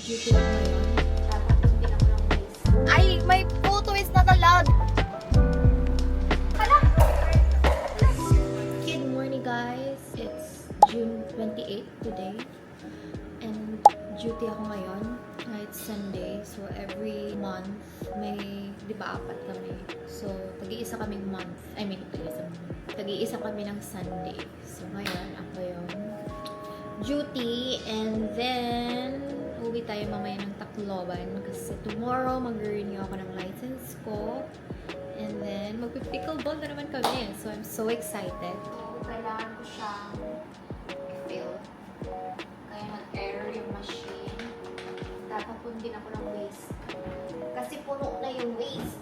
Duty ako ngayon. Tatapin ako ng waste. Ay, my photo is not allowed! Hala! Good morning, guys. It's June 28 today. And duty ako ngayon. It's Sunday. So, every month, may, di ba, 4 kami. So, tag-iisa kaming month. Tag-iisa kami ng Sunday. So, ngayon, ako yung duty. And then, uwi tayo mamaya ng Tacloban. Kasi tomorrow, mag-renew ako ng license ko. And then, magpipickleball na naman kami. So, I'm so excited. So, kailangan ko siyang i-fill. Kaya nag-error yung machine. Tatapon din ako ng waste. Kasi puno na yung waste.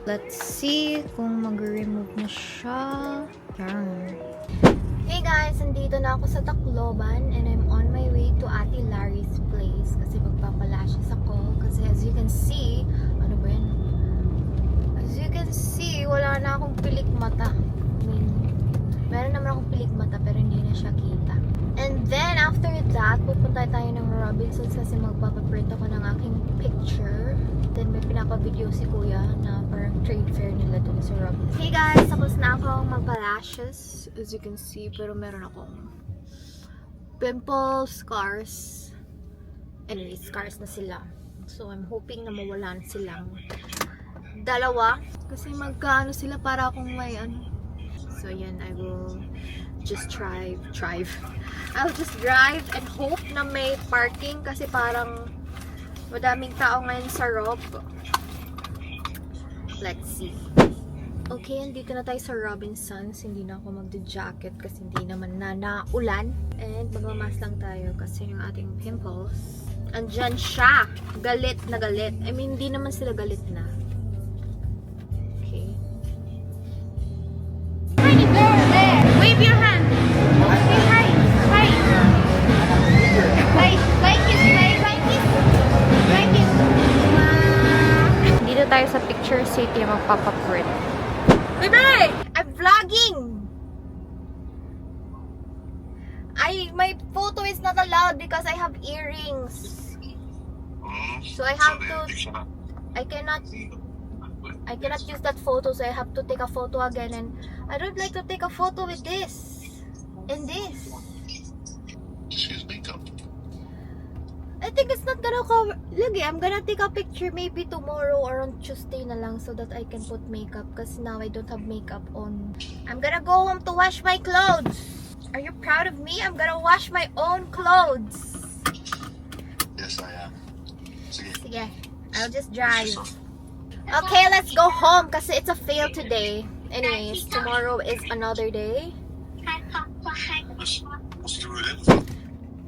Let's see kung mag-remove na siya. Yan. Hey guys, nandito na ako sa Tacloban and I'm on my way to Ate Larry's place kasi magpapalashes ako. Kasi as you can see, ano ba yan? As you can see, wala na akong pilik mata. I mean, meron naman akong pilik mata pero hindi na siya kita. And then after that, pupunta tayo ng Robinsons kasi magpapaprint ako ng aking picture. Then may pinapa-video si Kuya na parang trade fair nila dun sa Robinsons. Hey guys, tapos na ako magpa-lashes. As you can see, pero meron akong pimples, scars. Anyway, scars na sila. So I'm hoping na mawalan silang dalawa. Kasi magkaano sila para akong may ano. So yan, I will just drive. I'll just drive and hope na may parking kasi parang madaming tao ngayon sa Rob. Let's see. Okay, andito na tayo sa Robinsons. Hindi na ako magda-jacket kasi hindi naman naulan. And magmamas lang tayo kasi yung ating pimples. Andyan siya. Galit na galit. I mean, hindi naman sila galit na. Okay. Hi, girl! There! Wave your hand! Say hi! Hi! Hi! Like it! Like it! Like it! Dito tayo sa Picture City magpapaprint. Bebe! I'm vlogging! My photo is not allowed because I have earrings. So I have to... I cannot use that photo, so I have to take a photo again. And I don't like to take a photo with this. And this. Just use makeup. I think it's not gonna cover. Lagi, I'm gonna take a picture maybe tomorrow or on Tuesday na lang so that I can put makeup because now I don't have makeup on. I'm gonna go home to wash my clothes. Are you proud of me? I'm gonna wash my own clothes. Yes, I am. Sige, I'll just drive. Okay, let's go home kasi it's a fail today. Anyways, tomorrow is another day. What's the route in?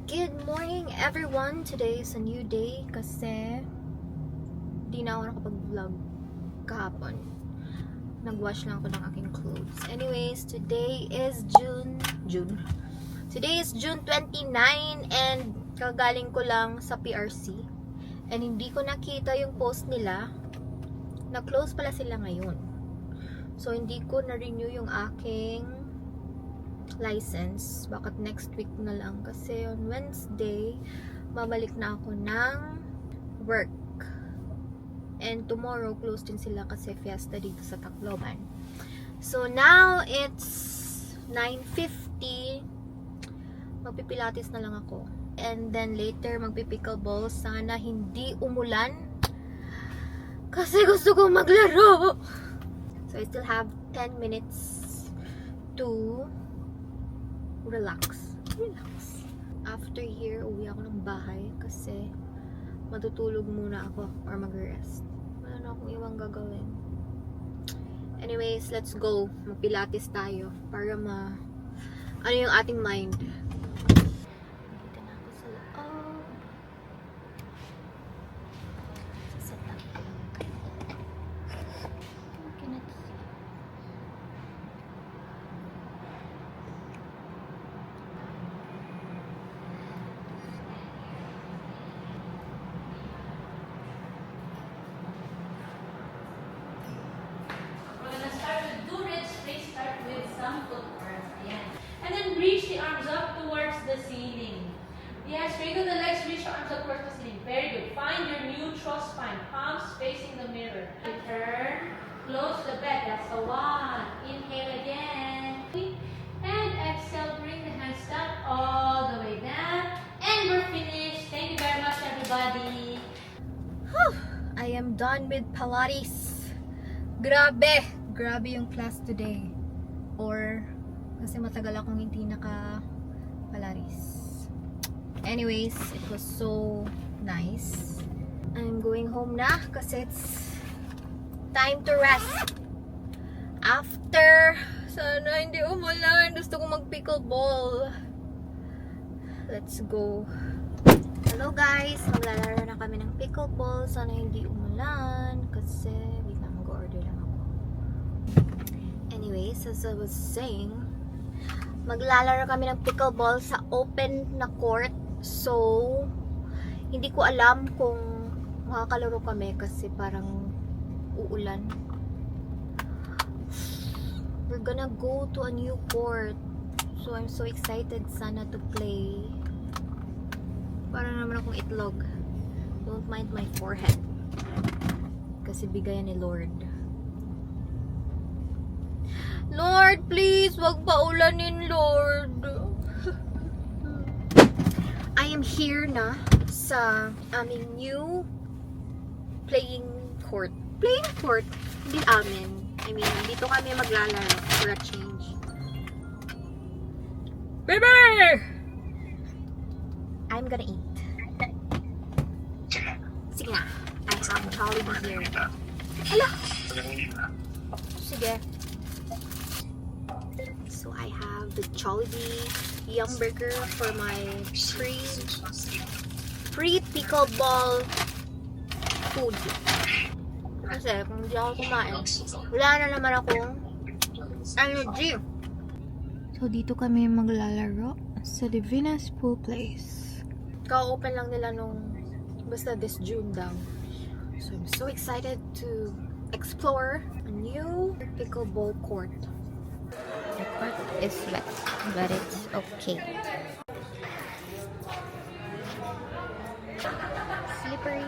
Good morning everyone. Today is a new day kasi di na ako nakapag-vlog kahapon. Nag-wash lang ako ng aking clothes. Anyways, today is June. Today is June 29 and kagaling ko lang sa PRC. And hindi ko nakita yung post nila. Na-close pala sila ngayon. So, hindi ko na-renew yung aking license. Bakit next week na lang. Kasi on Wednesday, babalik na ako ng work. And tomorrow, close din sila kasi fiesta dito sa Tacloban. So, now it's 9:50. Magpipilates na lang ako. And then later, magpipickleball. Sana hindi umulan. Kasi gusto ko maglaro. So, I still have 10 minutes to relax. After here, uwi ako ng bahay kasi matutulog muna ako or mag-rest. Wala na akong iwang gagawin. Anyways, let's go. Magpilates tayo para ano yung ating mind. Dito na ako sa loob. 16. Very good. Find your neutral spine. Palms facing the mirror. Turn. Close the back. That's the one. Inhale again. And exhale. Bring the hands down all the way down. And we're finished. Thank you very much, everybody. I am done with Pilates. Grabe! Grabe yung class today. Or, kasi matagal akong hindi naka-Pilates. Anyways, it was so nice. I'm going home na kasi it's time to rest. After, sana hindi umulan. Gusto ko mag-pickleball. Let's go. Hello guys! Maglalaro na kami ng pickleball. Sana hindi umulan kasi wait lang, mag-order lang ako. Anyways, as I was saying, maglalaro kami ng pickleball sa open na court. So, hindi ko alam kung makakalaro kami kasi parang uulan. We're gonna go to a new court. So, I'm so excited sana to play. Para naman akong itlog. Don't mind my forehead. Kasi bigayan ni Lord. Lord, please, wag paulanin, Lord. I am here na sa aming new playing court. Playing court? Hindi amin. I mean, dito kami maglalaro for a change. Baby! I'm gonna eat. Sige na. I have Jollibee here. Ala! Sige. So I have the Jollibee Yum Burger for my free pickleball food. Kasi kung hindi ako kumain, wala na naman akong energy. So dito kami maglalaro sa Divina's Pool Place. Ka-open lang nila nung basta this June daw. So I'm so excited to explore a new pickleball court. The court is wet, but it's okay. Slippery.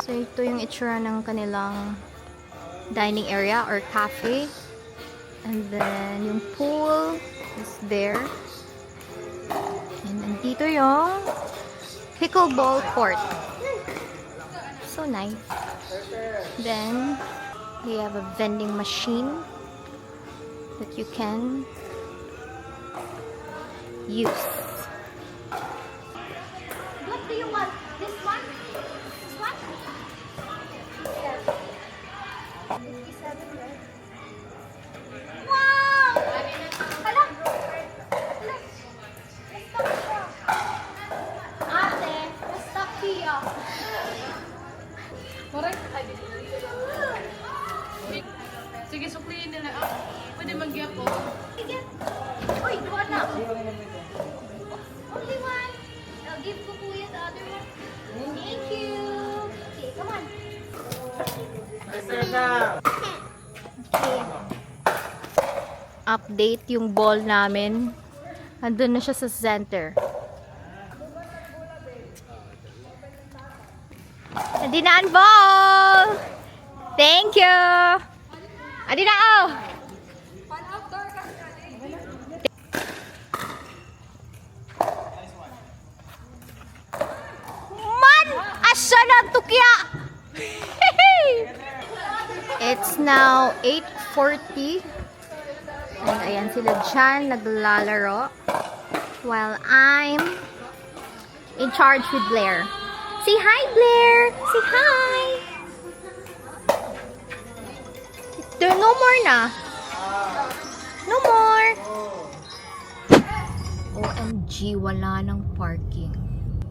So ito yung itsura ng kanilang dining area or cafe. And then yung pool is there. And nandito yung pickleball court. So nice. Then they have a vending machine that you can use. What do you want? This one? This one? Wow! Hala! Hala! Na-stuck siya. Ate, na-stuck siya. Sige, sukliin nila. Pwede mag-giap po. Sige. Uy, duwa na. Only one. I'll give ko kuya the other one. Thank you. Okay, come on. Okay. Update yung ball namin. Andun na siya sa center. Adinaan ball! Thank you! Adinao! Man! Asa na tukya! It's now 8:40. And ayan sila dyan, naglalaro. While I'm In charge with Blair. Say hi, Blair! Say hi! There no more na. No more! OMG, wala ng parking.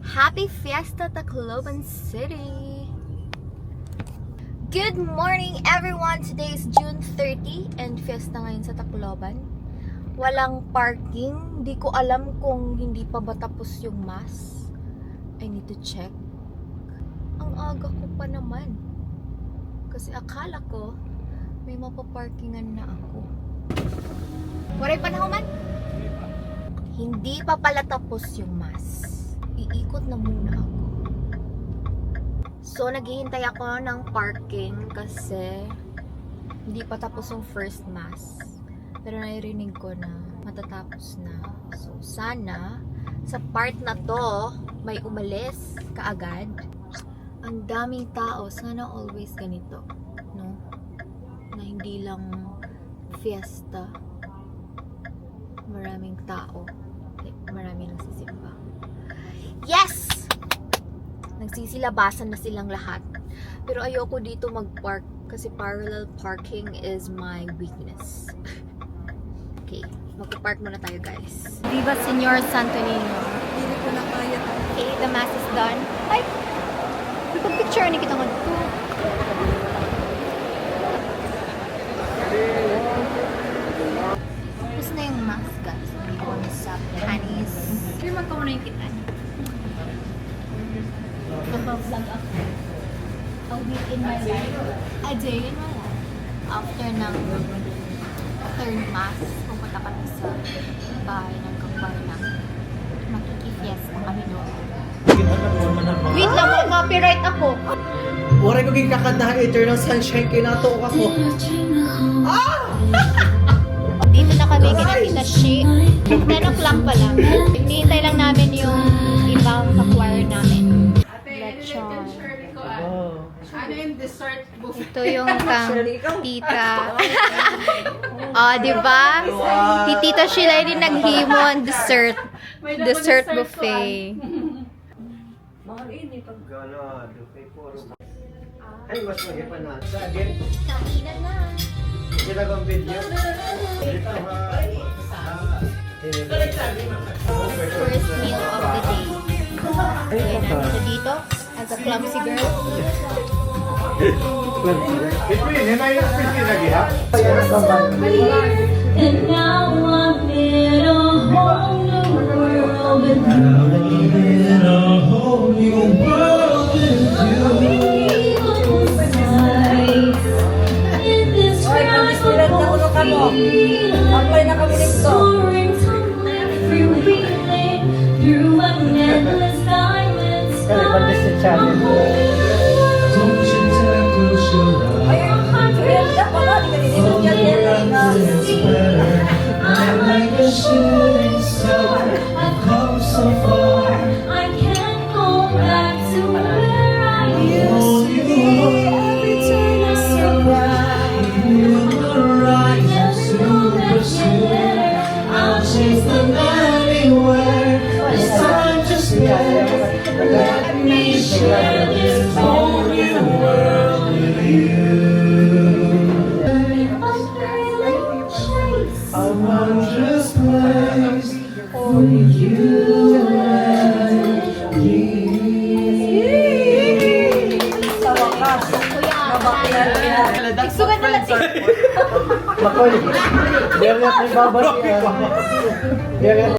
Happy Fiesta Tacloban City! Good morning, everyone! Today is June 30 and Fiesta ngayon sa Tacloban. Walang parking. Di ko alam kung hindi pa ba tapos yung mass. I need to check. Ang aga ko pa naman. Kasi akala ko may mapaparkingan na ako. Waray panahon man? Hindi pa pala tapos yung mass. Iikot na muna ako. So, naghihintay ako ng parking kasi hindi pa tapos yung first mass. Pero naririnig ko na matatapos na. So, sana sa part na to may umalis kaagad. Ang daming tao. Sana always ganito. No? Na hindi lang fiesta. Maraming tao. Like, maraming nagsisimba. Yes! Nagsisilabasan na silang lahat. Pero ayoko dito mag-park kasi parallel parking is my weakness. Okay, mag-park muna tayo, guys. Viva Señor Santo Niño. Hindi ko na kaya. Okay, the mass is done. Ay! Picture ni kita mo. Tapos na yung mass, guys. On sa Hanis. Pero magkaw na yung kita niya. Vlog ako. A week in my life. A day in my life. After ng third mass, pupunta kami sa bahay ng kapwa namin. Makikifiesta kami doon. Wait lang, mag-copyright ako. Waray ko ging kakanta Eternal Sunshine kinato ako. Dito na kami kinakita shi. 10 o'clock pa lang. Hinihintay lang namin yung ibang ka-choir namin. Lechon. Ano yung dessert buffet? Ito yung kang tita. Oh, di ba? Si Tita Sheila din naghimo ang dessert. Dessert buffet. Ganado kay puro. Ay, mas magipan na. Sa again, Kainan na. ginagawang video. Dito First meal of the day. Ayan, nandito dito. As a clumsy girl. And now I'm in a whole new world with in this soaring tumbling freewheeling through an endless diamond sky. I'm like a shooting star. I've come so far. I can't go back to where I used to be. Every turn I surprise. Never know that yet. I'll chase the man anywhere. This time just let me share this whole new world with you. A wondrous place for you and me. Sugat na lang siya. Makoy. Diyan na babas.